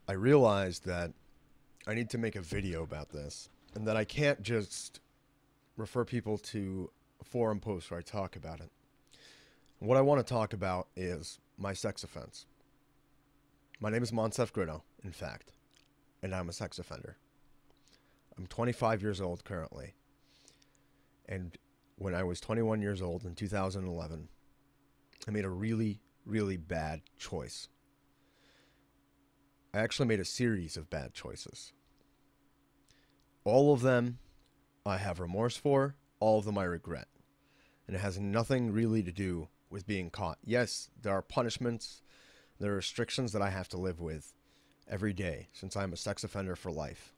I realized that I need to make a video about this and that I can't just refer people to a forum post where I talk about it. What I want to talk about is my sex offense. My name is Monsef Grino, in fact, and I'm a sex offender. I'm 25 years old currently, and when I was 21 years old in 2011, I made a really, really bad choice. I actually made a series of bad choices. All of them I have remorse for, all of them I regret. And it has nothing really to do with being caught. Yes, there are punishments, there are restrictions that I have to live with every day since I'm a sex offender for life.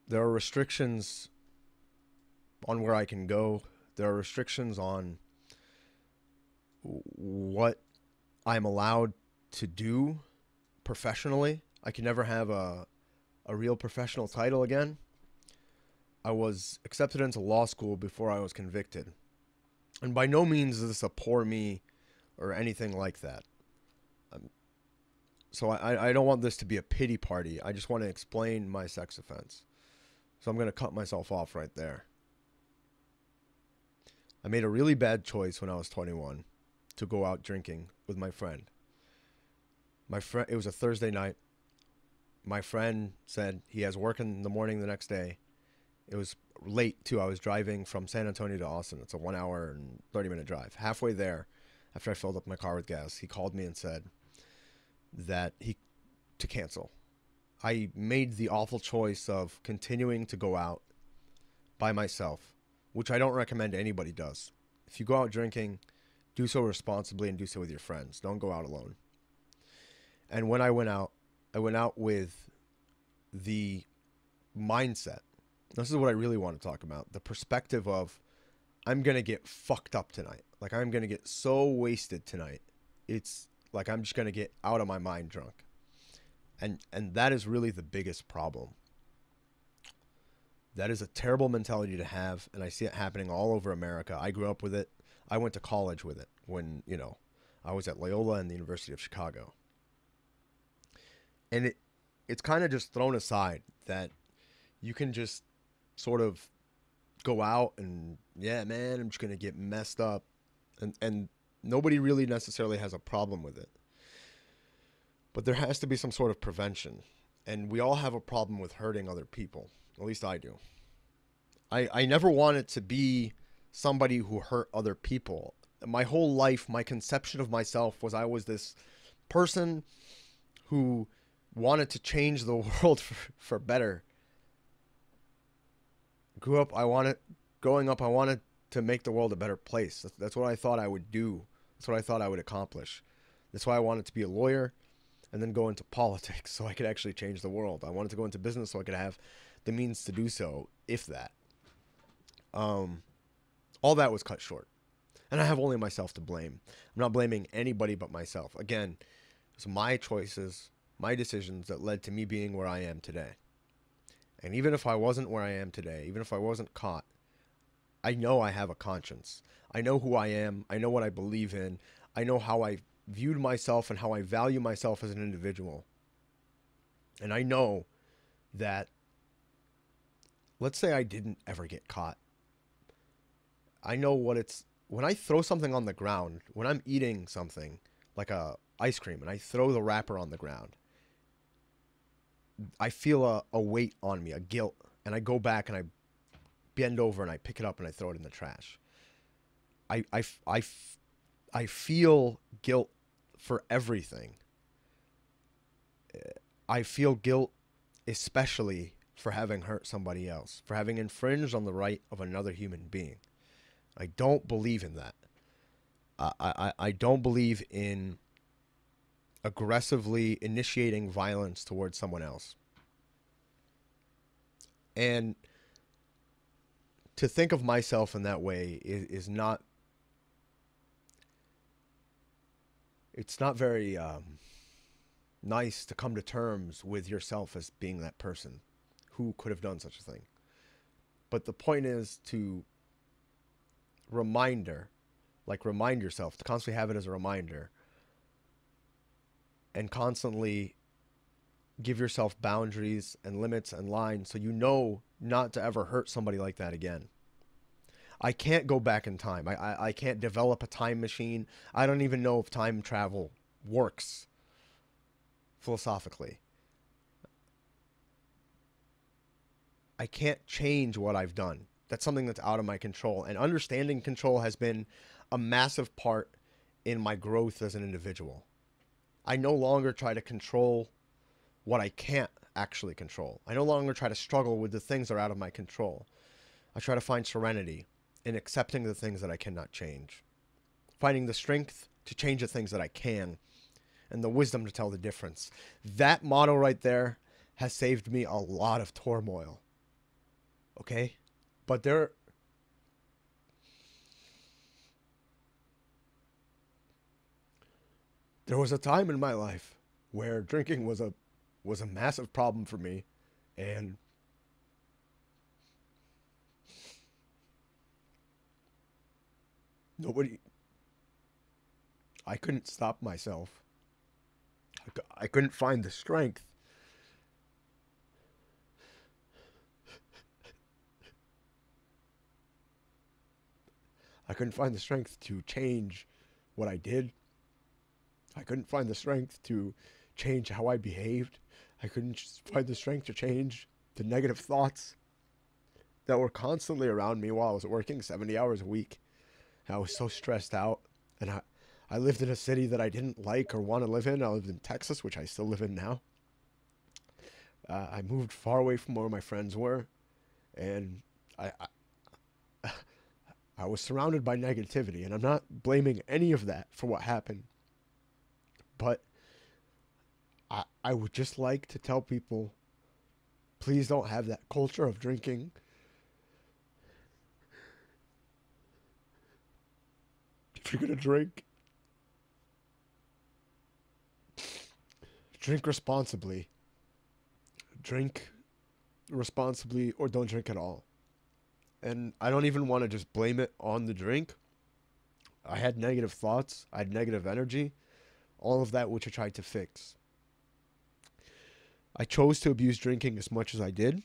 There are restrictions on where I can go. There are restrictions on what I'm allowed to do professionally. I can never have a real professional title again. I was accepted into law school before I was convicted. And by no means is this a poor me or anything like that. So I don't want this to be a pity party. I just want to explain my sex offense. So I'm going to cut myself off right there. I made a really bad choice when I was 21 to go out drinking with my friend. It was a Thursday night. My friend said he has work in the morning the next day. It was late too. I was driving from San Antonio to Austin. It's a 1 hour and 30-minute drive. Halfway there, after I filled up my car with gas, he called me and said that to cancel. I made the awful choice of continuing to go out by myself, which I don't recommend anybody does. If you go out drinking, do so responsibly and do so with your friends. Don't go out alone. And when I went out with the mindset. This is what I really want to talk about. The perspective of I'm going to get fucked up tonight. Like I'm going to get so wasted tonight. It's like I'm just going to get out of my mind drunk. And that is really the biggest problem. That is a terrible mentality to have, and I see it happening all over America. I grew up with it. I went to college with it when, I was at Loyola and the University of Chicago. And it's kind of just thrown aside that you can just sort of go out and, yeah, man, I'm just going to get messed up. And nobody really necessarily has a problem with it. But there has to be some sort of prevention. And we all have a problem with hurting other people. At least I do. I never wanted to be somebody who hurt other people. My whole life, my conception of myself was I was this person who wanted to change the world for better. Growing up, I wanted to make the world a better place. That's what I thought I would do. That's what I thought I would accomplish. That's why I wanted to be a lawyer and then go into politics so I could actually change the world. I wanted to go into business so I could have the means to do so, if that. All that was cut short. And I have only myself to blame. I'm not blaming anybody but myself. Again, it's my choices, my decisions that led to me being where I am today. And even if I wasn't where I am today, even if I wasn't caught, I know I have a conscience. I know who I am. I know what I believe in. I know how I viewed myself and how I value myself as an individual. And I know that, let's say I didn't ever get caught. I know what it's, when I throw something on the ground, when I'm eating something like a ice cream and I throw the wrapper on the ground, I feel a weight on me, a guilt, and I go back and I bend over and I pick it up and I throw it in the trash. I feel guilt for everything. I feel guilt especially for having hurt somebody else, for having infringed on the right of another human being. I don't believe in that. I don't believe in aggressively initiating violence towards someone else. And to think of myself in that way is not, it's not very nice to come to terms with yourself as being that person who could have done such a thing. But the point is to reminder Like, remind yourself to constantly have it as a reminder, and constantly give yourself boundaries and limits and lines so you know not to ever hurt somebody like that again. I can't go back in time. I can't develop a time machine. I don't even know if time travel works philosophically. I can't change what I've done. That's something that's out of my control. And understanding control has been a massive part in my growth as an individual. I no longer try to control what I can't actually control. I no longer try to struggle with the things that are out of my control. I try to find serenity in accepting the things that I cannot change, finding the strength to change the things that I can, and the wisdom to tell the difference. That motto right there has saved me a lot of turmoil. Okay? But there was a time in my life where drinking was a massive problem for me, and nobody I couldn't stop myself. I couldn't find the strength. I couldn't find the strength to change what I did. I couldn't find the strength to change how I behaved. I couldn't find the strength to change the negative thoughts that were constantly around me while I was working 70 hours a week. I was so stressed out, and I lived in a city that I didn't like or want to live in. I lived in Texas, which I still live in now. I moved far away from where my friends were, and I was surrounded by negativity, and I'm not blaming any of that for what happened. But I would just like to tell people, please don't have that culture of drinking. If you're going to drink responsibly. Drink responsibly or don't drink at all. And I don't even want to just blame it on the drink. I had negative thoughts. I had negative energy. All of that which I tried to fix. I chose to abuse drinking as much as I did.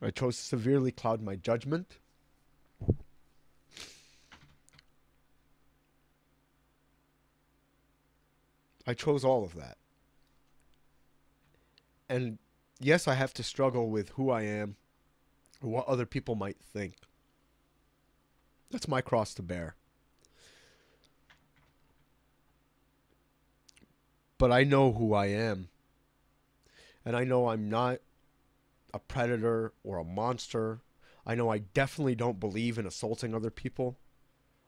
I chose to severely cloud my judgment. I chose all of that. And yes, I have to struggle with who I am, or what other people might think. That's my cross to bear. But I know who I am. And I know I'm not a predator or a monster. I know I definitely don't believe in assaulting other people.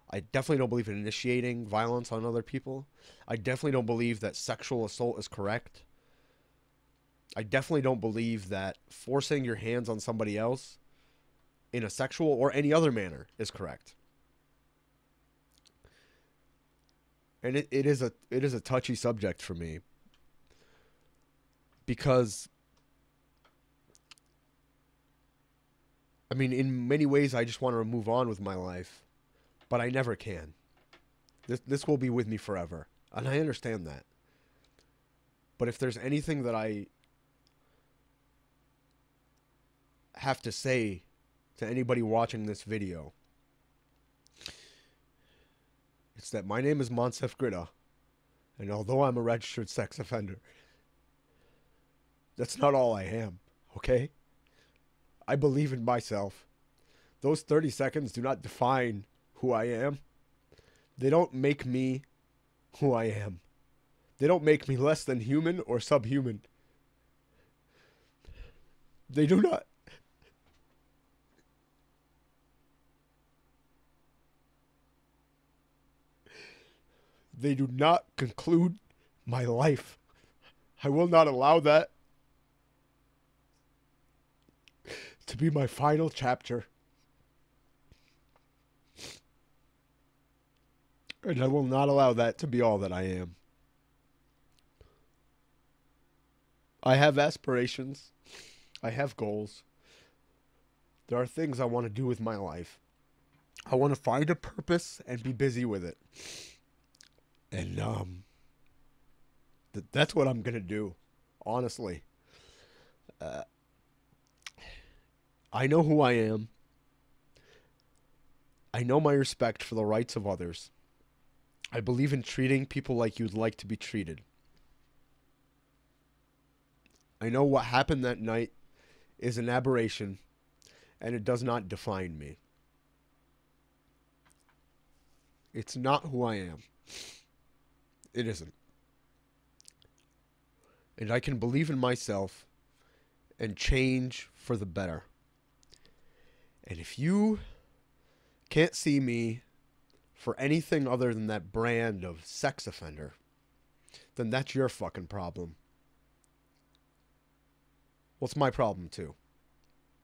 I definitely don't believe in initiating violence on other people. I definitely don't believe that sexual assault is correct. I definitely don't believe that forcing your hands on somebody else in a sexual or any other manner is correct. And it is a touchy subject for me, because I mean, in many ways I just want to move on with my life, but I never can. This will be with me forever, and I understand that. But if there's anything that I have to say to anybody watching this video, it's that my name is Monsef Grida, and although I'm a registered sex offender, that's not all I am, okay? I believe in myself. Those 30 seconds do not define who I am. They don't make me who I am. They don't make me less than human or subhuman. They do not. They do not conclude my life. I will not allow that to be my final chapter. And I will not allow that to be all that I am. I have aspirations. I have goals. There are things I want to do with my life. I want to find a purpose and be busy with it. And that's what I'm going to do, honestly. Uh, I know who I am. I know my respect for the rights of others. I believe in treating people like you'd like to be treated. I know what happened that night is an aberration, and it does not define me. It's not who I am. It isn't. And I can believe in myself and change for the better. And if you can't see me for anything other than that brand of sex offender, then that's your fucking problem. Well, it's my problem too.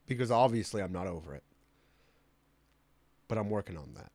Because obviously I'm not over it. But I'm working on that.